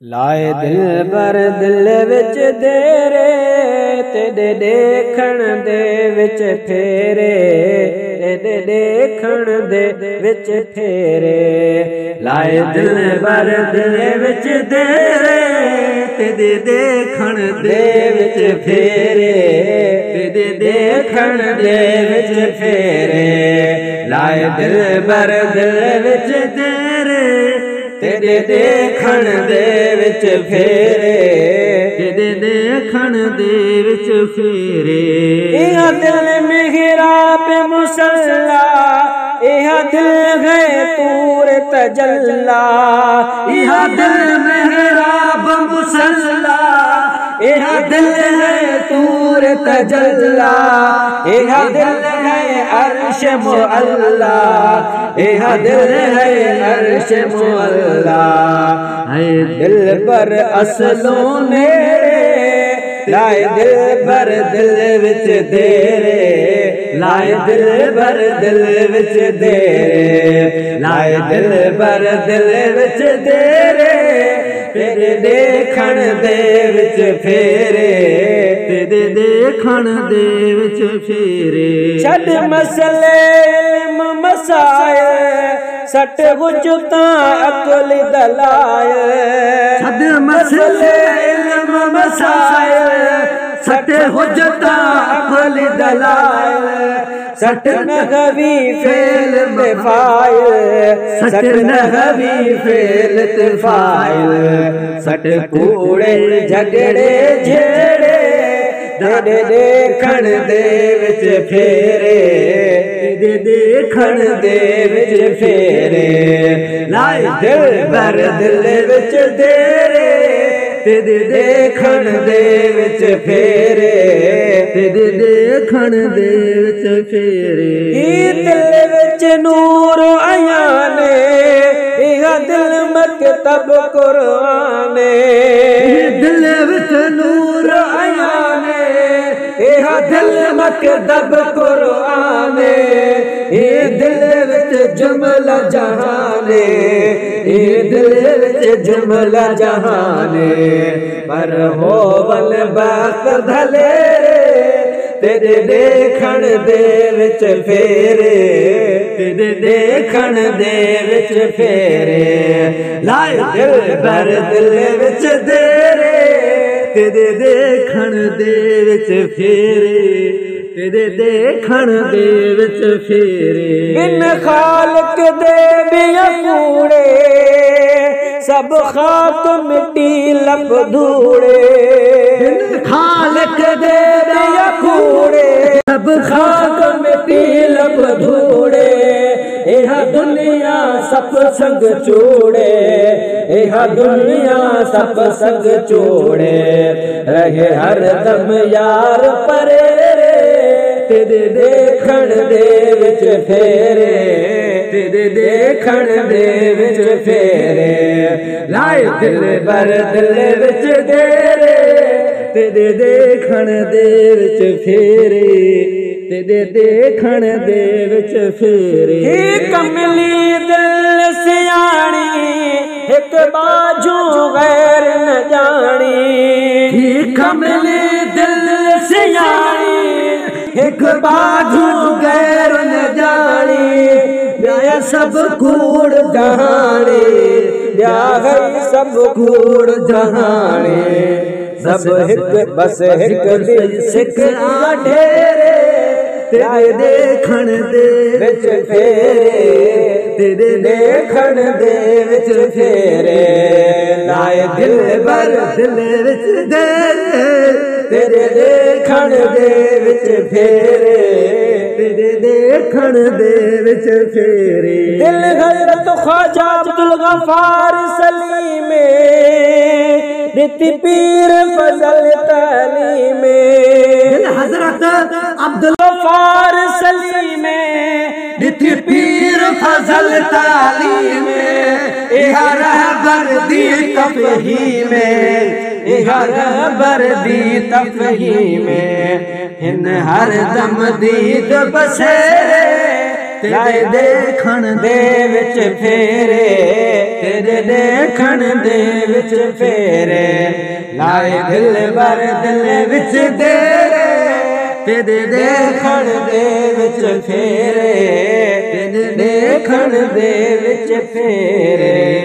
लाए दिल बर दिल विच देरे तेरे देखण दे विच फेरे तेरे देखण दे विच फेरे लाए दिल बर दिल विच देरे तेरे देखण दे विच फेरे तेरे देखण दे विच फेरे लाए दिल बर दिल विच देरे तेरे देखण दे विच फेरे तेरे देखण दे विच फेरे इहा दिल मिहराब मुसल्ला इहा दिल है तूर तजल्ला इहा दिल मिहराब मुसल्ला इहा दिल है तूर तजल्ला इहा दिल है अर्श मुअल्ला इहा दिल है अर्श मुअल्ला है दिल पर असलों मेरे लाए दिल पर दिल विच देरे लाए दिल पर दिल विच देरे लाए दिल पर दिल विच देरे तेरे देखण दे विच फेरे तेरे देखण दे विच फेरे छड़ मसले इल्म मसाइल सट गुजता अकल दलाइल छड़ मसले इल्म मसाइल सट गुजता अकल दलाइल सट नगवी फेल बेफाइल सट नगवी फेल तिफाइल सट कूड़े झगड़े झेड़े तेरे देखण दे विच फेरे तेरे देखण दे विच फेरे लाए दिल बर दिल विच देरे तेरे देखण दे विच फेरे तेरे देखण दे विच फेरे दिल विच नूर आयाने इहा दिल मकतब कुराने दिल विच नूर आयाने इहा दिल मकतब कुराने ये दिल विच जुमला जहाने ये दिल विच जुमला जहाने पर होवन बात धलेरे तेरे देखण दे विच फेरे तेरे देखण दे विच फेरे लाए दिल बर दिल विच देरे तेरे देखण दे विच फेरे तेरे देखण दे विच फेरे बिन खालिक दे बिया कूड़े सब खाक मिट्टी लब धूड़े बिन खालिक दे बिया कूड़े सब खाक मिट्टी लब धूड़े इहा दुनिया सब संग चूड़े इहा दुनिया सब संग चूड़े रहे हर दम यार परे तेरे देखण दे विच फेरे तेरे देखण दे विच फेरे लाए दिल बर दिल विच देरे तेरे देखण दे विच फेरे तेरे देखण दे विच फेरे कमली दिल सियाणी एक बाजू गैर न जानी कमली दिल सियाणी एक बाजू गैर न जानी ब्याह सब कूड़ जहानी ब्याह सब कूड़ जहानी सब हिक बस हिक दिल सिक ढेरे तेरे देखण दे विच फेरे तेरे देखण दे विच फेरे लाए दिल बर दिल विच देरे तेरे देखण दे विच फेरे तेरे देखण दे विच फेरे दिल हज़रत ख्वाजा अब्दुल गफ्फार सलीम रिती पीर फजल तालीम दिल हज़रत अब्दुल गफ्फार सलीम रिती पीर फजल तालीम इहा रहबर दी तफहीम इहा रहबर दी तफहीम इन हर दम दीद बसेरे तेरे देखण दे विच फेरे, तेरे देखण दे विच फेरे, लाए दिल बर दिल विच तेरे, तेरे देखण दे विच फेरे, तेरे देखण दे विच फेरे।